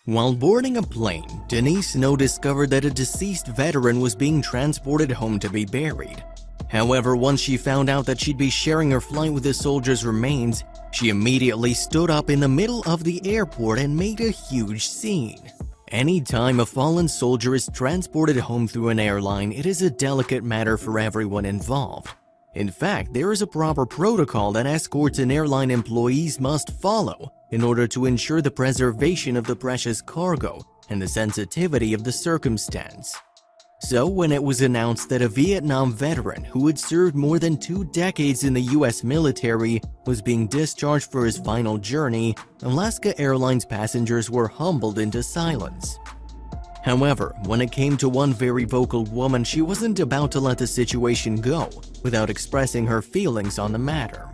While boarding a plane, Denise Snow discovered that a deceased veteran was being transported home to be buried. However, once she found out that she'd be sharing her flight with the soldier's remains, she immediately stood up in the middle of the airport and made a huge scene. Anytime a fallen soldier is transported home through an airline, it is a delicate matter for everyone involved. In fact, there is a proper protocol that escorts and airline employees must follow in order to ensure the preservation of the precious cargo and the sensitivity of the circumstance. So, when it was announced that a Vietnam veteran who had served more than 2 decades in the US military was being discharged for his final journey, Alaska Airlines passengers were humbled into silence. However, when it came to one very vocal woman, she wasn't about to let the situation go without expressing her feelings on the matter.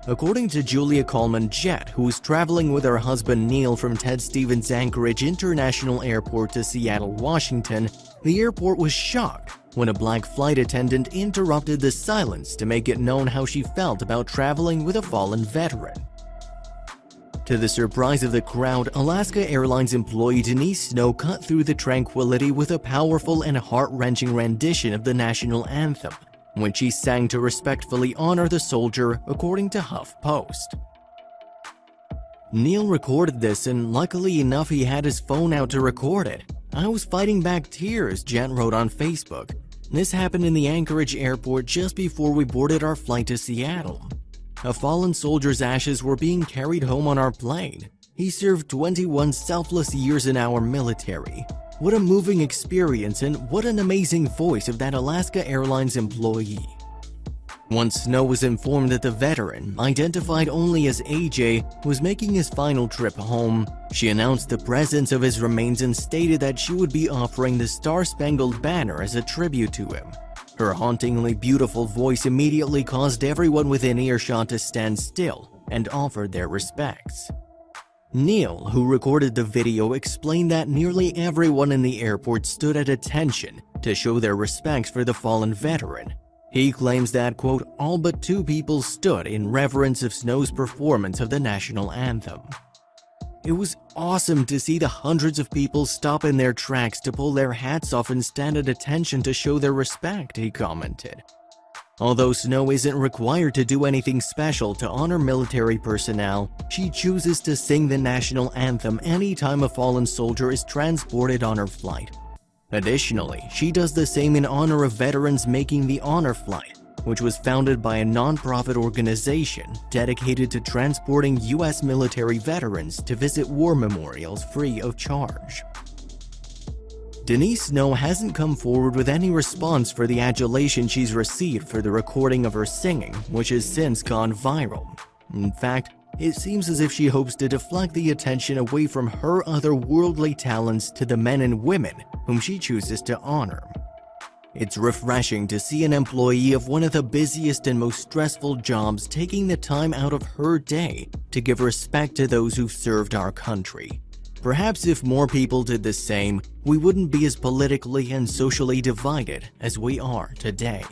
According to Julia Coleman Jett, who was traveling with her husband Neil from Ted Stevens Anchorage International Airport to Seattle, Washington, the airport was shocked when a black flight attendant interrupted the silence to make it known how she felt about traveling with a fallen veteran. To the surprise of the crowd, Alaska Airlines employee Denise Snow cut through the tranquility with a powerful and heart-wrenching rendition of the national anthem, which she sang to respectfully honor the soldier, according to HuffPost. Neil recorded this, and luckily enough he had his phone out to record it. "I was fighting back tears," Jet wrote on Facebook. "This happened in the Anchorage airport just before we boarded our flight to Seattle. A fallen soldier's ashes were being carried home on our plane. He served 21 selfless years in our military. What a moving experience, and what an amazing voice of that Alaska Airlines employee." Once Snow was informed that the veteran, identified only as AJ, was making his final trip home, she announced the presence of his remains and stated that she would be offering the Star-Spangled Banner as a tribute to him. Her hauntingly beautiful voice immediately caused everyone within earshot to stand still and offered their respects. Neil, who recorded the video, explained that nearly everyone in the airport stood at attention to show their respects for the fallen veteran. He claims that, quote, "all but 2 people stood in reverence of Snow's performance of the national anthem." "It was awesome to see the hundreds of people stop in their tracks to pull their hats off and stand at attention to show their respect," he commented. Although Snow isn't required to do anything special to honor military personnel, she chooses to sing the national anthem anytime a fallen soldier is transported on her flight. Additionally, she does the same in honor of veterans making the Honor Flight, which was founded by a non-profit organization dedicated to transporting US military veterans to visit war memorials free of charge. Denise Snow hasn't come forward with any response for the adulation she's received for the recording of her singing, which has since gone viral. In fact, it seems as if she hopes to deflect the attention away from her otherworldly talents to the men and women whom she chooses to honor. It's refreshing to see an employee of one of the busiest and most stressful jobs taking the time out of her day to give respect to those who've served our country. Perhaps if more people did the same, we wouldn't be as politically and socially divided as we are today.